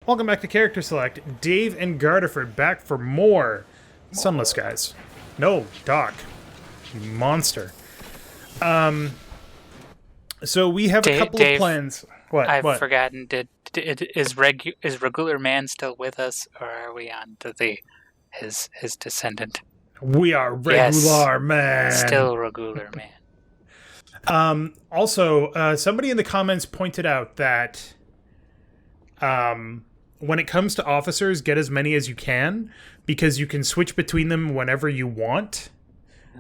Welcome back to Character Select. Dave and Gardeford back for more Sunless, guys. No, Doc. You monster. So we have a couple of plans. What? I've forgotten. Is Regular Man still with us, or are we on to his descendant? We are Regular Man. Still Regular Man. Also, somebody in the comments pointed out that when it comes to officers, get as many as you can, because you can switch between them whenever you want,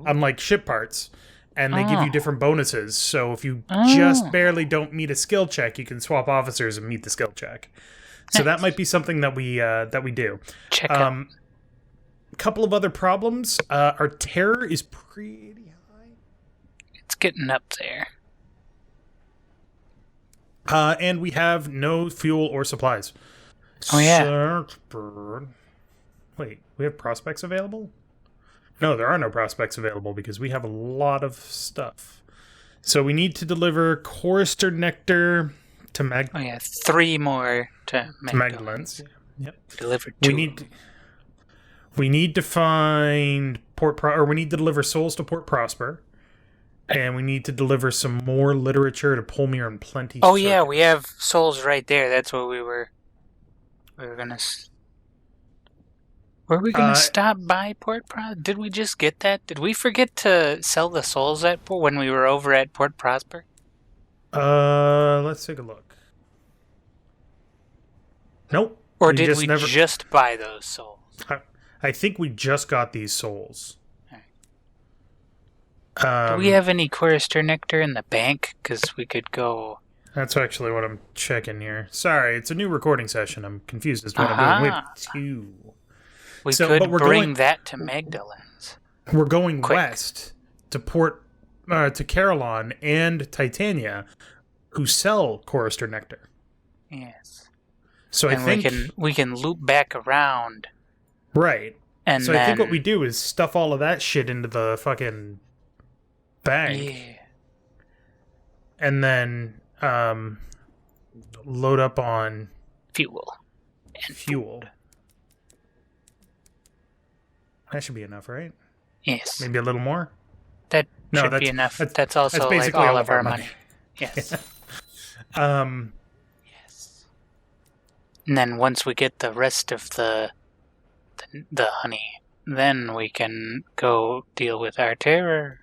unlike ship parts, and they give you different bonuses. So if you just barely don't meet a skill check, you can swap officers and meet the skill check. So that might be something that we do. Check out. A couple of other problems. Our terror is pretty high. It's getting up there. And we have no fuel or supplies. Oh, yeah. Wait, we have prospects available? No, there are no prospects available because we have a lot of stuff. So we need to deliver Chorister Nectar to Oh, yeah, 3 more to Magdalens. Yep. Delivered 2. We need to find we need to deliver souls to Port Prosper. And we need to deliver some more literature to Polmir and Plenty. Oh, yeah, we have souls right there. That's what we were gonna... Were we gonna stop by Port Prosper? Did we just get that? Did we forget to sell the souls when we were over at Port Prosper? Let's take a look. Nope. Or did we just buy those souls? I think we just got these souls. Do we have any Chorister Nectar in the bank? Because we could go... That's actually what I'm checking here. Sorry, it's a new recording session. I'm confused as to what I'm doing. We have 2. We could bring that to Magdalens. We're going west to to Carillon and Titania, who sell Chorister Nectar. Yes. So I think we can loop back around. Right. And so I think what we do is stuff all of that shit into the fucking bank. Yeah. And then load up on fuel. Food. That should be enough, right? Yes. Maybe a little more? That should be enough. That's also basically all of our money. Yes. Yes. And then once we get the rest of the honey, then we can go deal with our terror.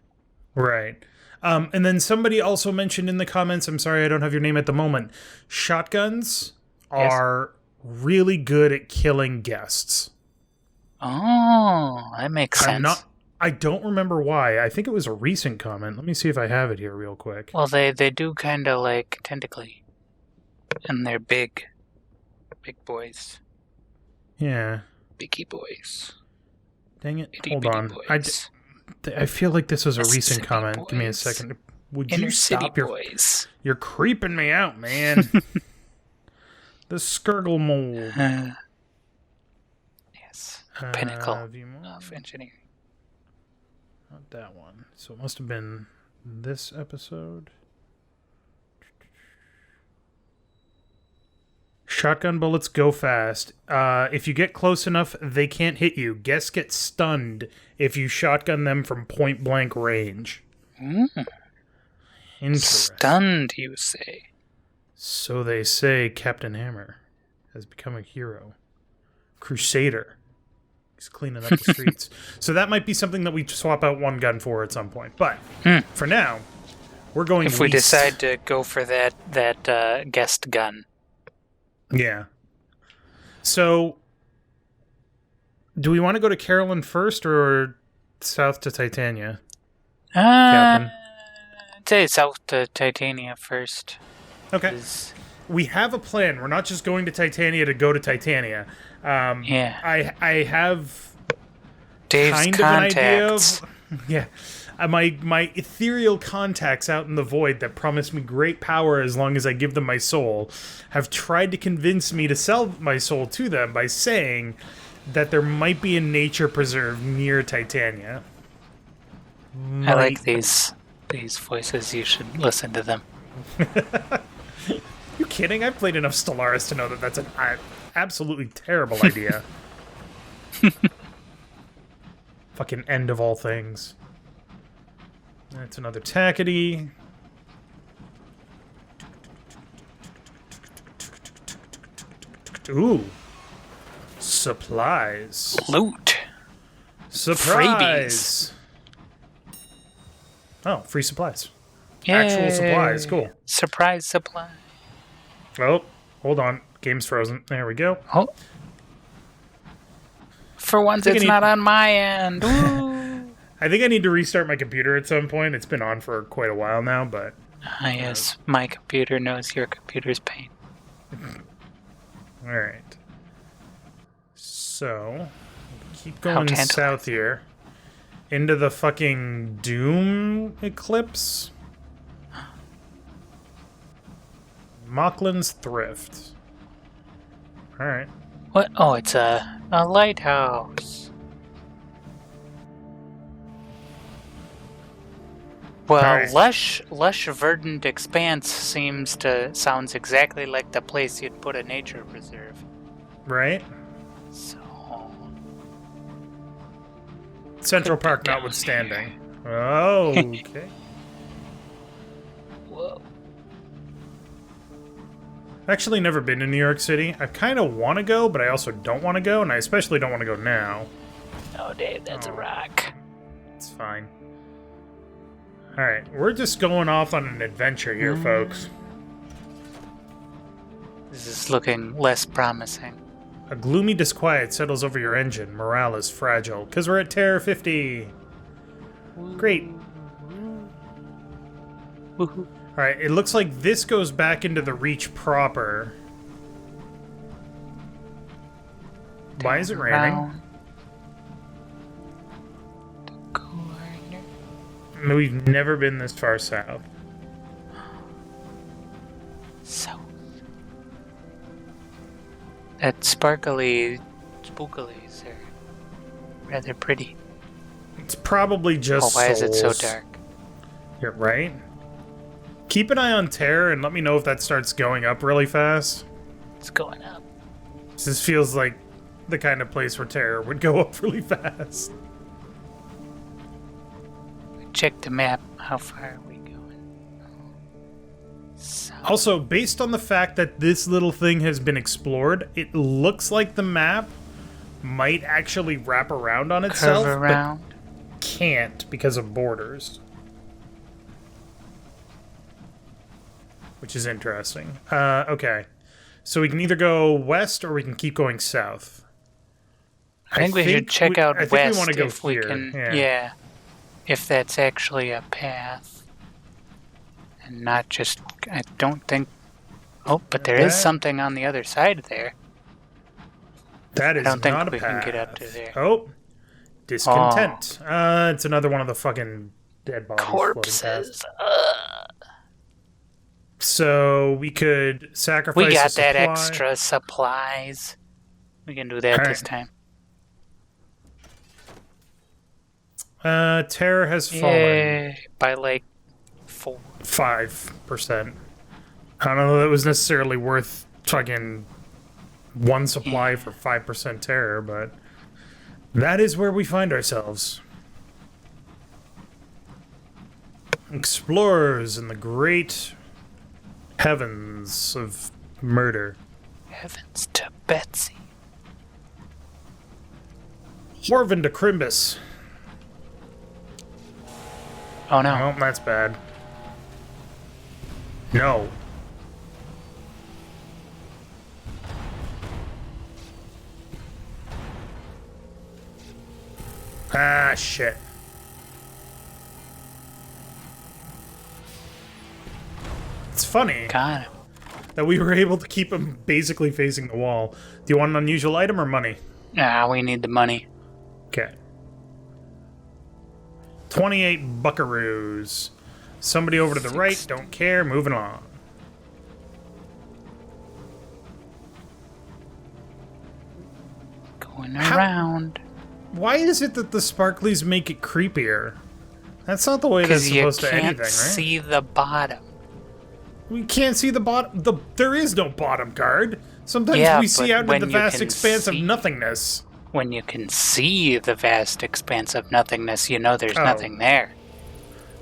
Right. And then somebody also mentioned in the comments, I'm sorry I don't have your name at the moment, shotguns are really good at killing guests. Oh, that makes sense. I don't remember why. I think it was a recent comment. Let me see if I have it here real quick. Well, they do kind of like tentacly. And they're big. Big boys. Yeah. Biggie boys. Dang it. Itty Hold on. I feel like this was a recent comment. Boys. Give me a second. Would you stop your boys? You're creeping me out, man. The Skirgle mold. Yes. Pinnacle of engineering. Not that one. So it must have been this episode. Shotgun bullets go fast. If you get close enough, they can't hit you. Guests get stunned if you shotgun them from point blank range. Interesting. Stunned, you say? So they say. Captain Hammer has become a hero. Crusader. He's cleaning up the streets. So that might be something that we swap out one gun for at some point. But for now, we're going if we decide to go for that guest gun. Yeah. So, do we want to go to Carillon first or south to Titania? Captain? I'd say south to Titania first. Okay. We have a plan. We're not just going to Titania to go to Titania. Yeah. I have Dave's kind contacts. Of an idea of... Yeah. My ethereal contacts out in the void that promise me great power as long as I give them my soul have tried to convince me to sell my soul to them by saying that there might be a nature preserve near Titania. I like these voices. You should listen to them. You kidding? I've played enough Stellaris to know that that's an absolutely terrible idea. Fucking end of all things. That's another tackety. Ooh. Supplies. Loot. Surprise! Freebies. Oh, free supplies. Yay. Actual supplies. Cool. Surprise supply. Oh, hold on. Game's frozen. There we go. Oh. For once, it's not on my end. I think I need to restart my computer at some point. It's been on for quite a while now, but... Ah, yes. My computer knows your computer's pain. Alright. So, keep going south here. Into the fucking Doom Eclipse? Mocklin's Thrift. Alright. What? Oh, it's a lighthouse. Well, right. lush verdant expanse sounds exactly like the place you'd put a nature preserve. Right? So... Central Park notwithstanding. Oh, okay. Whoa. I've actually never been to New York City. I kind of want to go, but I also don't want to go, and I especially don't want to go now. Oh, Dave, that's a rock. It's fine. Alright, we're just going off on an adventure here, folks. This is looking less promising. A gloomy disquiet settles over your engine. Morale is fragile, because we're at Terror 50. Great. Woohoo. Alright, it looks like this goes back into the Reach proper. Why is it raining? We've never been this far south. South. That sparkly spookilies are rather pretty. It's probably just why is it so souls. dark? Yeah, right? Keep an eye on Terror and let me know if that starts going up really fast. It's going up. This feels like the kind of place where Terror would go up really fast. Check the map. How far are we going? South. Also, based on the fact that this little thing has been explored, it looks like the map might actually wrap around on itself, Curve around. but can't because of borders. Which is interesting. Okay. So we can either go west or we can keep going south. I think we should check out I think west we want to go if here. we can. Yeah. If that's actually a path. And not just... I don't think... Oh, but there is something on the other side there. That is I don't think not a we path. can get up to there. Oh. Discontent. It's another one of the fucking dead bodies floating Corpses. past. So we could sacrifice We got a supply. that extra supplies. We can do that this time. Terror has fallen. Yay. By like 5%. I don't know that it was necessarily worth fucking one supply for 5% terror, but that is where we find ourselves. Explorers in the great heavens of murder. Heavens to Betsy. Horvin to Crimbus. Oh no. Oh, that's bad. No. Ah, shit. It's funny Got him. that we were able to keep him basically facing the wall. Do you want an unusual item or money? Nah, we need the money. Okay. 28 buckaroos. Somebody over to the right, don't care, moving on. Going around. Why is it that the sparklies make it creepier? That's not the way that's Because you supposed to can't anything, right? see the bottom. We can't see the bottom. There is no bottom, Guard. Sometimes Yeah, we see but out into when the you vast can expanse of see- nothingness. When you can see the vast expanse of nothingness, you know there's Oh. nothing there.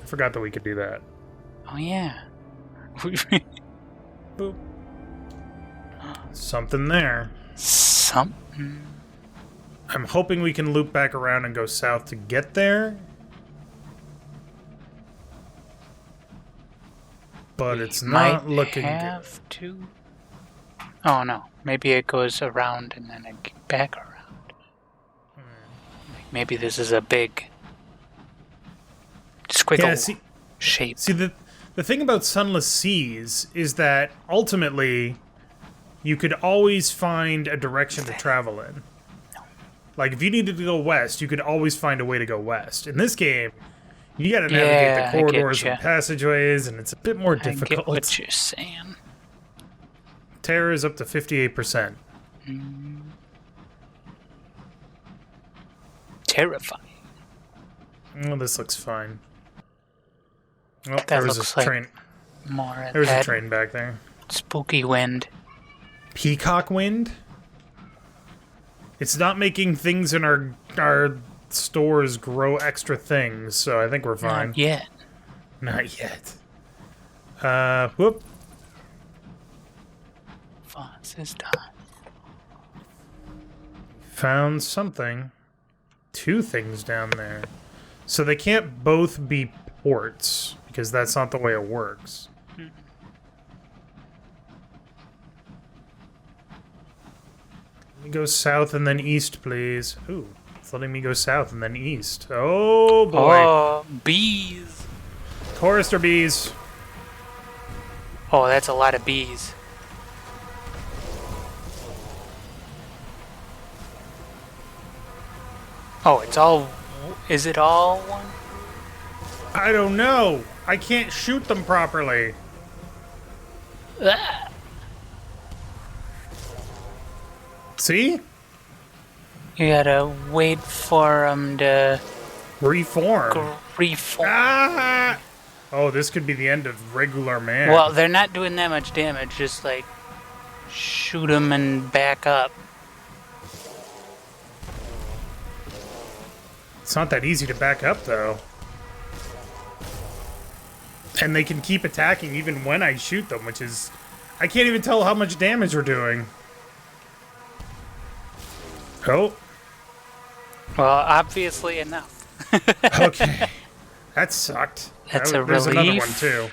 I forgot that we could do that. Oh, yeah. Boop. Something there. Something. I'm hoping we can loop back around and go south to get there. But it's not looking have to. Oh no, maybe it goes around and then it back around. Like maybe this is a big squiggle shape. See, the thing about Sunless Seas is that ultimately you could always find a direction to travel in. Like, if you needed to go west, you could always find a way to go west. In this game, you gotta navigate the corridors and passageways, and it's a bit more difficult. I get what you're saying. Terror is up to 58%. Terrifying. Oh, this looks fine. Oh, That there was looks a like train. More There was a train back there. Spooky wind. Peacock wind? It's not making things in our stores grow extra things, so I think we're fine. Not yet. Not yet. Whoop. Fonz is done. Found something. 2 things down there. So they can't both be ports, because that's not the way it works. Let me go south and then east, please. Ooh, it's letting me go south and then east. Oh, boy. Oh, bees. Chorister bees. Oh, that's a lot of bees. Oh, it's all... Is it all one? I don't know. I can't shoot them properly. Ah. See? You gotta wait for them to Reform. reform. Ah! Oh, this could be the end of regular man. Well, they're not doing that much damage. Just like shoot them and back up. It's not that easy to back up, though. And they can keep attacking even when I shoot them, which is... I can't even tell how much damage we're doing. Oh. Well, obviously enough. Okay. That sucked. That's There's a another relief. one, too.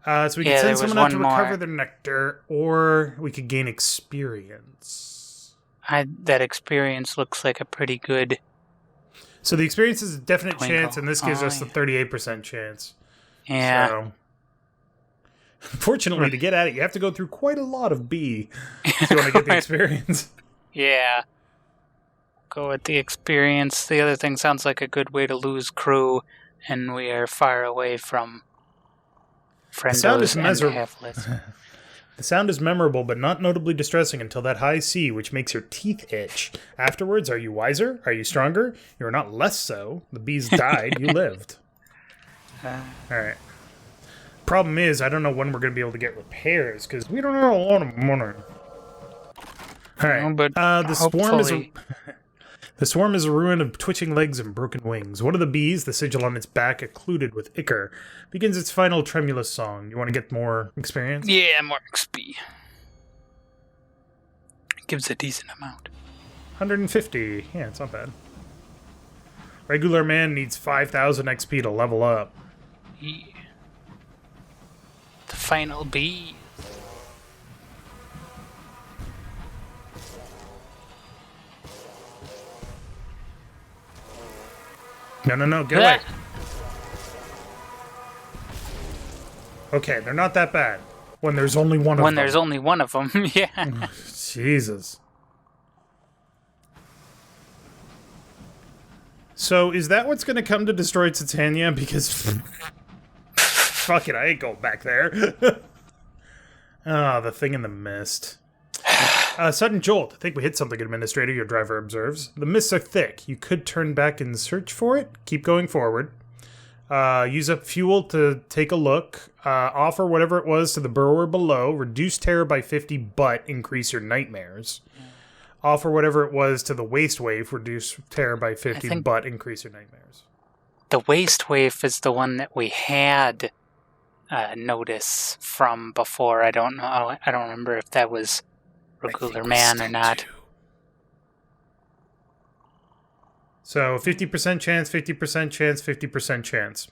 So we Yeah, can there send was someone out to one more. recover their nectar, or we could gain experience. That experience looks like a pretty good... So the experience is a definite Twinkle. chance, and this gives us the yeah. 38% chance. Yeah. So, unfortunately, to get at it, you have to go through quite a lot of B if you want to get the experience. Yeah. Go with the experience. The other thing sounds like a good way to lose crew, and we are far away from sound is friendos and miserable. halflets. The sound is memorable, but not notably distressing until that high C, which makes your teeth itch. Afterwards, are you wiser? Are you stronger? You are not less so. The bees died. You lived. Alright. Problem is, I don't know when we're going to be able to get repairs, because we don't have a lot of money. Alright. No, but the swarm is a... hopefully- The swarm is a ruin of twitching legs and broken wings. One of the bees, the sigil on its back occluded with ichor, begins its final tremulous song. You want to get more experience? Yeah, more XP. Gives a decent amount. 150. Yeah, it's not bad. Regular man needs 5,000 XP to level up. Yeah. The final bee. No, get away. Okay, they're not that bad. When there's only one of them. When there's only one of them, yeah. Jesus. So, is that what's going to come to destroy Titania? Because... fuck it, I ain't going back there. Ah, the thing in the mist. Sudden jolt. I think we hit something, Administrator, your driver observes. The mists are thick. You could turn back and search for it. Keep going forward. Use up fuel to take a look. Offer whatever it was to the burrower below. Reduce terror by 50, but increase your nightmares. Offer whatever it was to the waste wave. Reduce terror by 50, but increase your nightmares. The waste wave is the one that we had notice from before. I don't know. I don't remember if that was regular man or not. So 50% chance, 50% chance, 50% chance.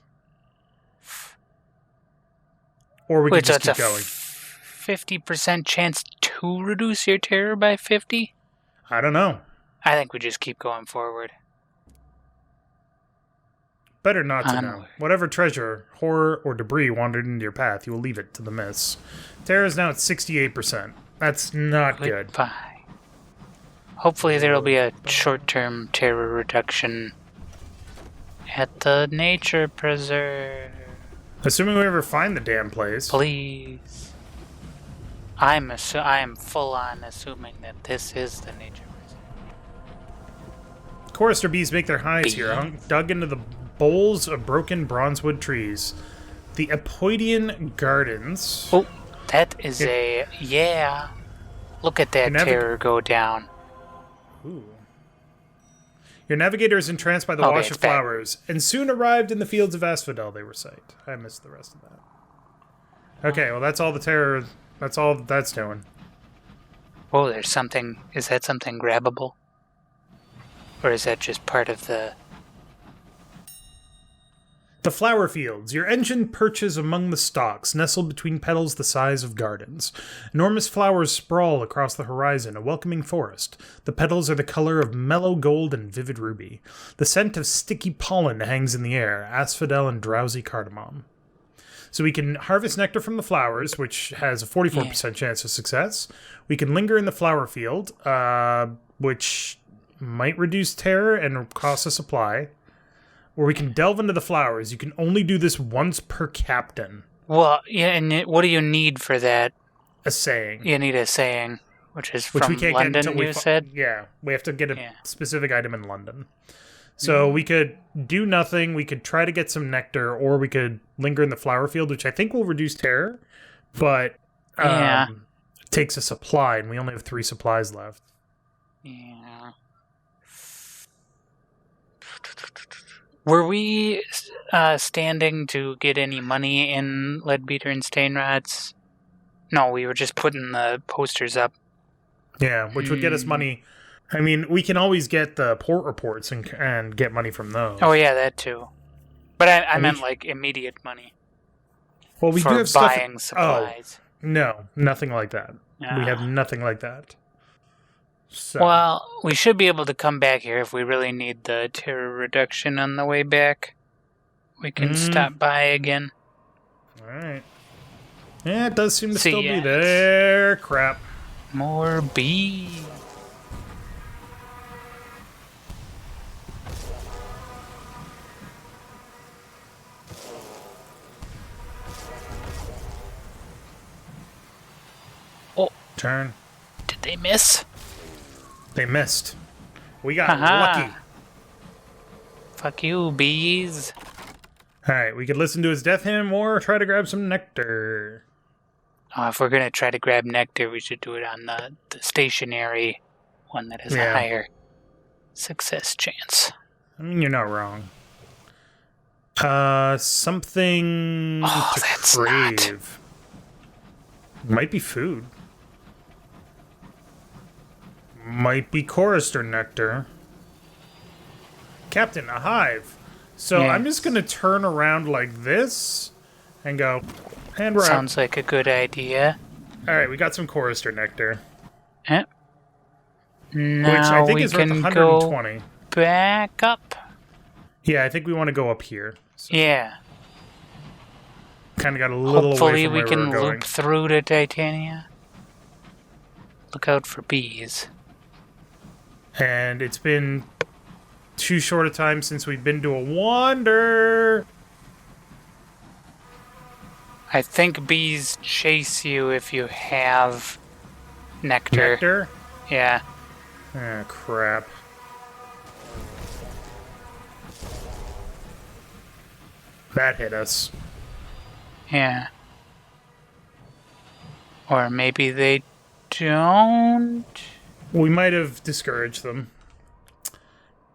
Or we could just keep going. 50% chance to reduce your terror by 50? I don't know. I think we just keep going forward. Better not to know. Whatever treasure, horror, or debris wandered into your path, you will leave it to the mists. Terror is now at 68%. That's not good. Goodbye. Hopefully there will be a short-term terror reduction at the nature preserve. Assuming we ever find the damn place. Please. I am full-on assuming that this is the nature preserve. Chorister bees make their hives here, dug into the boles of broken bronzewood trees. The Apoidian Gardens. Oh, that is yeah. Look at that terror go down. Ooh. Your navigator is entranced by the wash of flowers, and soon arrived in the fields of asphodel they recite. I missed the rest of that. Okay, well that's all the terror, that's all that's doing. Oh, there's something, is that something grabbable? Or is that just part of the... The flower fields. Your engine perches among the stalks, nestled between petals the size of gardens. Enormous flowers sprawl across the horizon, a welcoming forest. The petals are the color of mellow gold and vivid ruby. The scent of sticky pollen hangs in the air, asphodel and drowsy cardamom. So we can harvest nectar from the flowers, which has a 44% chance of success. We can linger in the flower field, which might reduce terror and cost a supply. Or we can delve into the flowers. You can only do this once per captain. Well, yeah, and what do you need for that? A saying. You need a saying, which is from we can't London, get until you said? Yeah, we have to get a specific item in London. So we could do nothing, we could try to get some nectar, or we could linger in the flower field, which I think will reduce terror, but it takes a supply, and we only have 3 supplies left. Yeah. Were we standing to get any money in Leadbeater and Stainrods? No, we were just putting the posters up. Yeah, which would get us money. I mean, we can always get the port reports and get money from those. Oh, yeah, that too. But I meant, like, immediate money. Well, we do have buying supplies. Oh, no, nothing like that. We have nothing like that. So. Well, we should be able to come back here if we really need the terror reduction on the way back. We can stop by again. Alright. Yeah, it does seem to still be there. Crap. More bees. Oh. Turn. Did they miss? They missed. We got lucky. Fuck you, bees. Alright, we could listen to his death hymn or try to grab some nectar. Oh, if we're going to try to grab nectar, we should do it on the stationary one that has a higher success chance. I mean, you're not wrong. Something to crave. Might be food. Might be chorister nectar. Captain, a hive. So I'm just going to turn around like this and go, and we're Sounds like a good idea. Alright, we got some chorister nectar. Now which I think is worth 120. Go back up. Yeah, I think we want to go up here. So yeah. Kind of got a little Hopefully away from where we were going. we can loop through to Titania. Look out for bees. And it's been too short a time since we've been to a wander. I think bees chase you if you have nectar. Nectar? Yeah. Ah, crap. That hit us. Yeah. Or maybe they don't. We might have discouraged them.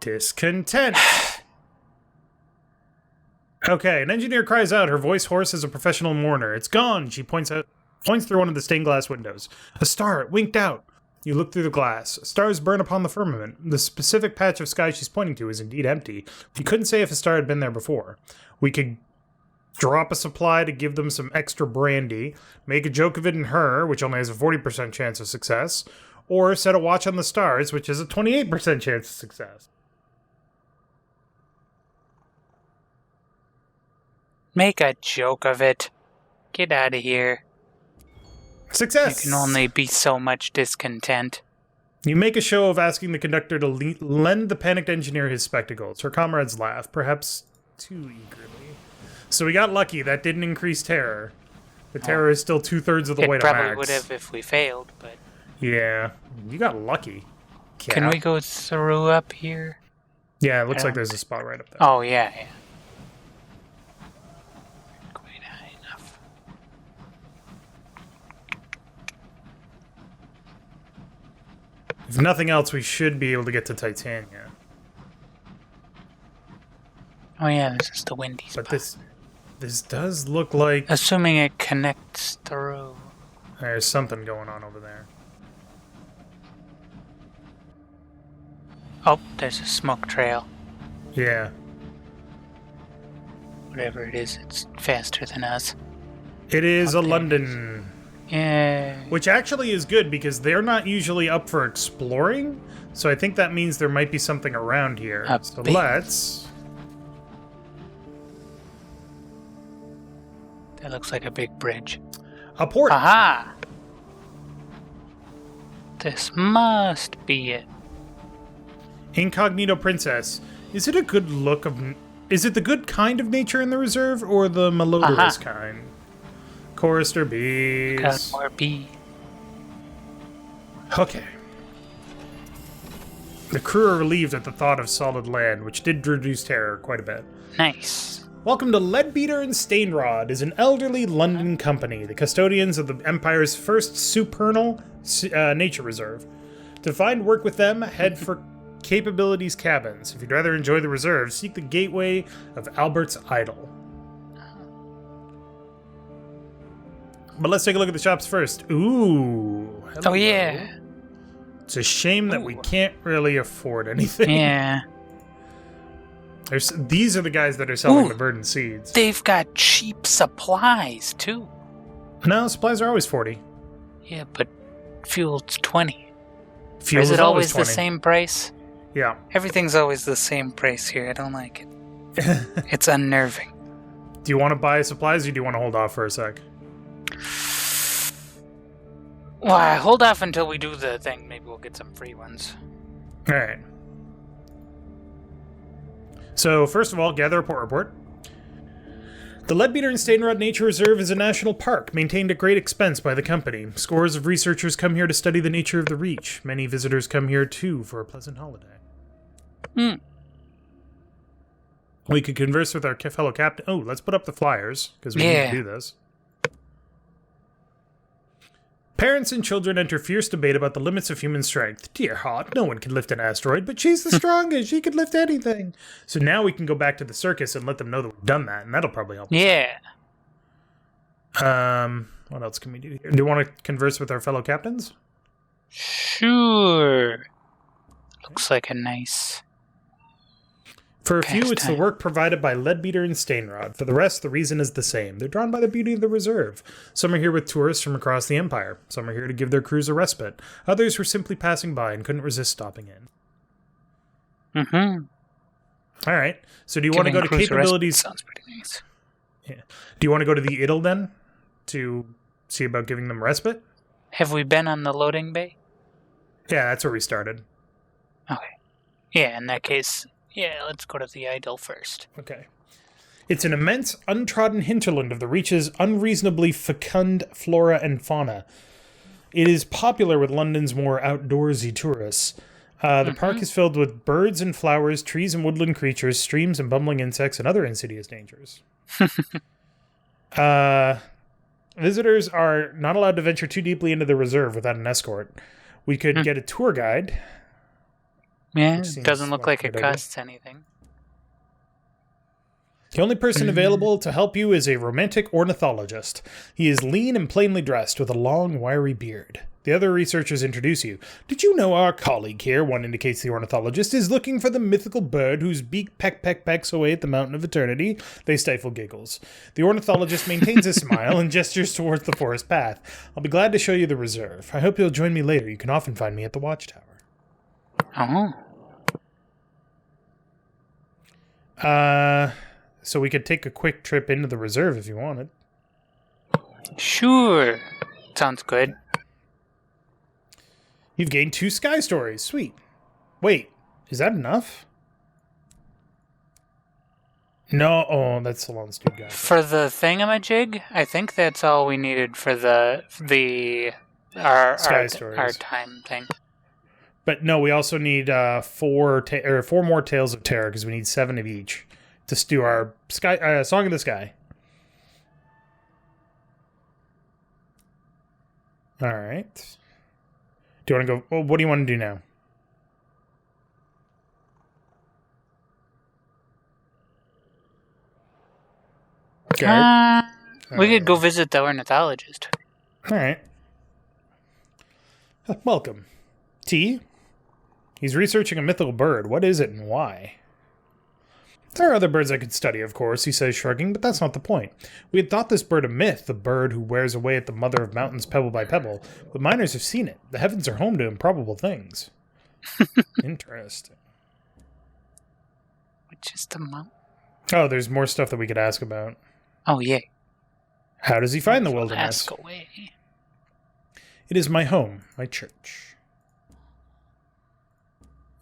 Discontent. Okay, an engineer cries out, her voice hoarse as a professional mourner. It's gone, she points through one of the stained glass windows. A star, it winked out. You look through the glass. Stars burn upon the firmament. The specific patch of sky she's pointing to is indeed empty. You couldn't say if a star had been there before. We could drop a supply to give them some extra brandy, make a joke of it in her, which only has a 40% chance of success, or set a watch on the stars, which has a 28% chance of success. Make a joke of it. Get out of here. Success! You can only be so much discontent. You make a show of asking the conductor to lend the panicked engineer his spectacles. Her comrades laugh, perhaps too eagerly. So we got lucky. That didn't increase terror. The terror is still 2/3 of the way to max. It probably would have if we failed, but... Yeah, you got lucky. Cat. Can we go through up here? Yeah, it looks like there's a spot right up there. Oh, yeah. Quite high enough. If nothing else, we should be able to get to Titania. Oh, yeah, this is the windy spot. But this does look like... Assuming it connects through. There's something going on over there. Oh, there's a smoke trail. Yeah. Whatever it is, it's faster than us. It is a London. Yeah. Which actually is good, because they're not usually up for exploring, so I think that means there might be something around here. So let's... That looks like a big bridge. A port! Aha! This must be it. Incognito Princess. Is it a good look of... Is it the good kind of nature in the reserve, or the malodorous kind? Chorister bees. Got more bee. Okay. The crew are relieved at the thought of solid land, which did reduce terror quite a bit. Nice. Welcome to Leadbeater and Stainrod, is an elderly London company, the custodians of the Empire's first supernal nature reserve. To find work with them, head for Capabilities Cabins. If you'd rather enjoy the reserve, seek the gateway of Albert's Idol. But let's take a look at the shops first. Ooh. Hello. Oh, yeah. It's a shame that we can't really afford anything. Yeah. These are the guys that are selling the verdant seeds. They've got cheap supplies, too. No, supplies are always 40. Yeah, but fuel's 20. Fuel is it always 20. the same price? Yeah. Everything's always the same price here. I don't like it. It's unnerving. Do you want to buy supplies, or do you want to hold off for a sec? Well, I hold off until we do the thing. Maybe we'll get some free ones. Alright. So, first of all, gather a port report. The Leadbeater and Stainrod Nature Reserve is a national park, maintained at great expense by the company. Scores of researchers come here to study the nature of the Reach. Many visitors come here, too, for a pleasant holiday. We could converse with our fellow captain. Oh, let's put up the flyers, because we need to do this. Parents and children enter fierce debate about the limits of human strength. Dear heart, no one can lift an asteroid, but she's the strongest. She could lift anything. So now we can go back to the circus and let them know that we've done that, and that'll probably help. Yeah. What else can we do here? Do you want to converse with our fellow captains? Sure. Looks like a nice... For a few, it's the work provided by Leadbeater and Stainrod. For the rest, the reason is the same. They're drawn by the beauty of the reserve. Some are here with tourists from across the Empire. Some are here to give their crews a respite. Others were simply passing by and couldn't resist stopping in. All right. So do you want to go to capabilities? Sounds pretty nice. Yeah. Do you want to go to the Idol then to see about giving them respite? Have we been on the loading bay? Yeah, that's where we started. Okay. Yeah, in that case... Yeah, let's go to the Idol first. Okay. It's an immense, untrodden hinterland of the Reach's unreasonably fecund flora and fauna. It is popular with London's more outdoorsy tourists. The park is filled with birds and flowers, trees and woodland creatures, streams and bumbling insects, and other insidious dangers. Visitors are not allowed to venture too deeply into the reserve without an escort. We could get a tour guide. Yeah, it doesn't look like it costs anything. The only person available to help you is a romantic ornithologist. He is lean and plainly dressed with a long, wiry beard. The other researchers introduce you. Did you know our colleague here, one indicates the ornithologist, is looking for the mythical bird whose beak pecks away at the mountain of eternity? They stifle giggles. The ornithologist maintains a smile and gestures towards the forest path. I'll be glad to show you the reserve. I hope you'll join me later. You can often find me at the watchtower. Oh. So we could take a quick trip into the reserve if you wanted. Sure. Sounds good. You've gained 2 sky stories. Sweet. Wait, is that enough? No, oh, that's the lone stupid guy. For the thingamajig, I think that's all we needed for our time thing. But no, we also need 4 more Tales of Terror because we need 7 of each to do our Song of the Sky. All right. Do you want to go? Well, what do you want to do now? We could go visit the ornithologist. All right. Welcome. T? He's researching a mythical bird. What is it and why? There are other birds I could study, of course, he says, shrugging, but that's not the point. We had thought this bird a myth, the bird who wears away at the mother of mountains pebble by pebble, but miners have seen it. The heavens are home to improbable things. Interesting. Which is the mountain? Oh, there's more stuff that we could ask about. Oh, yeah. How does he find the wilderness? Ask away. It is my home, my church.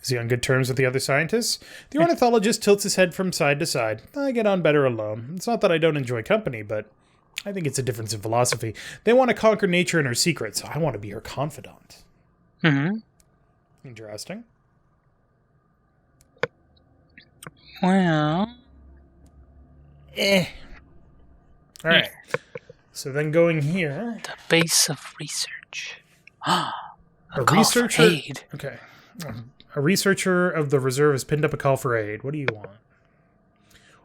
Is he on good terms with the other scientists? The ornithologist tilts his head from side to side. I get on better alone. It's not that I don't enjoy company, but I think it's a difference in philosophy. They want to conquer nature and her secrets. I want to be her confidant. Mm-hmm. Interesting. Well... All right. So then going here... The base of research. A researcher... aid. Okay. A researcher of the reserve has pinned up a call for aid. What do you want?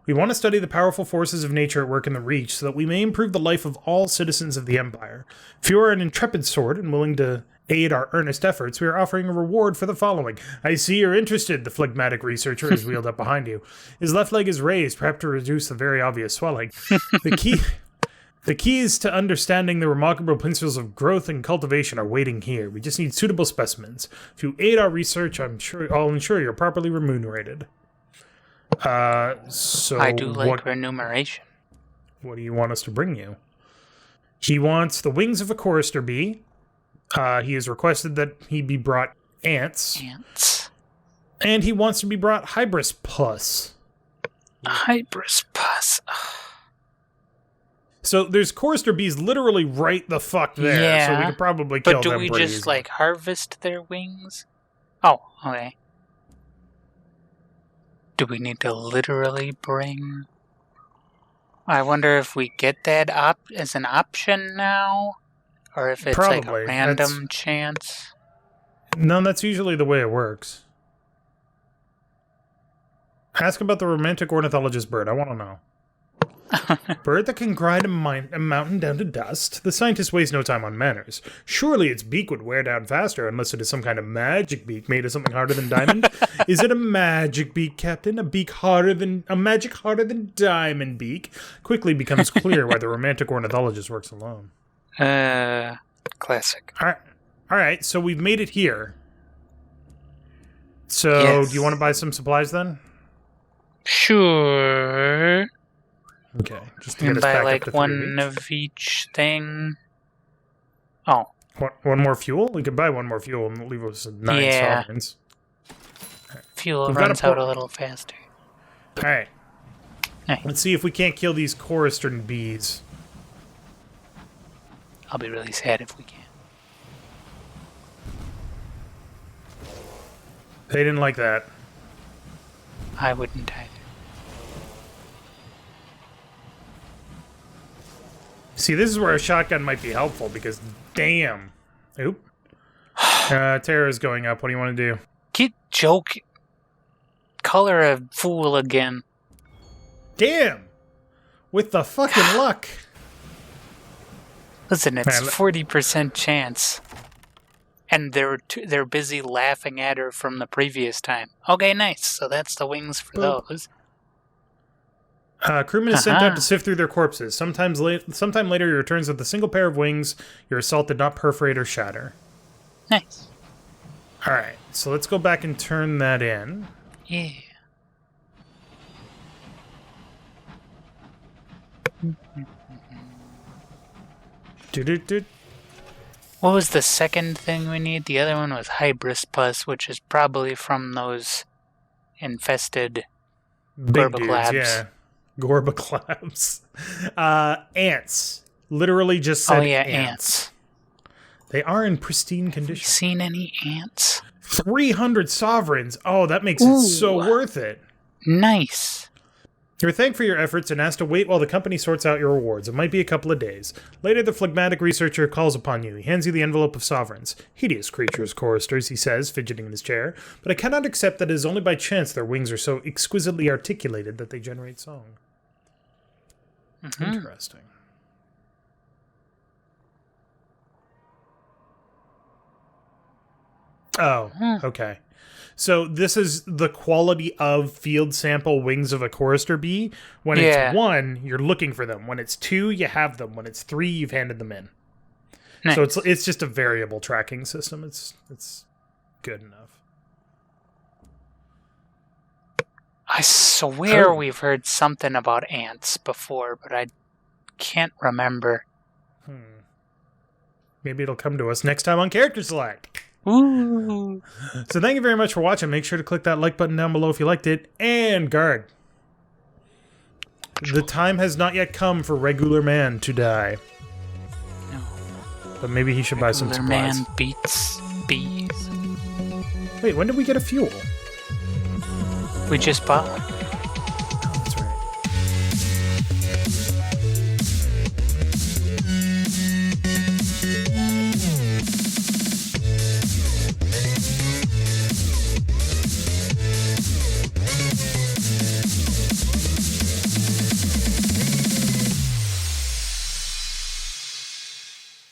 We want to study the powerful forces of nature at work in the Reach so that we may improve the life of all citizens of the Empire. If you are an intrepid sort and willing to aid our earnest efforts, we are offering a reward for the following. I see you're interested, the phlegmatic researcher is wheeled up behind you. His left leg is raised, perhaps to reduce the very obvious swelling. The keys to understanding the remarkable principles of growth and cultivation are waiting here. We just need suitable specimens. If you aid our research, I'll ensure you're properly remunerated. So I do like remuneration. What do you want us to bring you? He wants the wings of a chorister bee. He has requested that he be brought ants. And he wants to be brought hybris pus. Hybris pus. So there's chorister bees literally right the fuck there, so we could probably kill them. But do we just, harvest their wings? Oh, okay. Do we need to literally bring... I wonder if we get that as an option now? Or if it's a random chance? No, that's usually the way it works. Ask about the romantic ornithologist bird. I want to know. Bird that can grind a mountain down to dust. The scientist wastes no time on manners. Surely its beak would wear down faster unless it is some kind of magic beak made of something harder than diamond. Is it a magic beak, Captain? A magic harder than diamond beak? Quickly becomes clear why the romantic ornithologist works alone. Classic. All right, so we've made it here. So, do you want to buy some supplies then? Sure. Okay, just to get us back up to 3 one of each thing. Oh. One more fuel? We could buy one more fuel and leave us 9 sovereigns. Fuel runs out a little faster. Alright. Hey. Let's see if we can't kill these chorister bees. I'll be really sad if we can't. They didn't like that. I wouldn't either. See, this is where a shotgun might be helpful, because damn. Oop. Terror's going up. What do you want to do? Get joke. Color a fool again. Damn! With the fucking luck. Listen, it's 40% chance. And they're busy laughing at her from the previous time. Okay, nice. So that's the wings for those. Crewman is sent out to sift through their corpses. Sometime later, he returns with a single pair of wings your assault did not perforate or shatter. Nice. Alright, so let's go back and turn that in. Yeah. What was the second thing we need? The other one was Hybris Pus, which is probably from those infested Gorbaclabs. Yeah. Gorbaclabs. Ants. Literally just said ants. They are in pristine condition. Have you seen any ants? 300 sovereigns. Oh, that makes it so worth it. Nice. You're thanked for your efforts and asked to wait while the company sorts out your rewards. It might be a couple of days. Later, the phlegmatic researcher calls upon you. He hands you the envelope of sovereigns. Hideous creatures, choristers, he says, fidgeting in his chair. But I cannot accept that it is only by chance their wings are so exquisitely articulated that they generate song. Interesting. Oh, okay. So this is the quality of field sample wings of a chorister bee. When it's 1, you're looking for them. When it's 2, you have them. When it's 3, you've handed them in. Nice. So it's just a variable tracking system. It's good enough. I swear we've heard something about ants before, but I can't remember. Maybe it'll come to us next time on CharacterSelect. Ooh. So thank you very much for watching. Make sure to click that like button down below if you liked it. And guard. The time has not yet come for regular man to die. No. But maybe he should buy some supplies. Regular man beats bees. Wait, when did we get a fuel? We just bought one.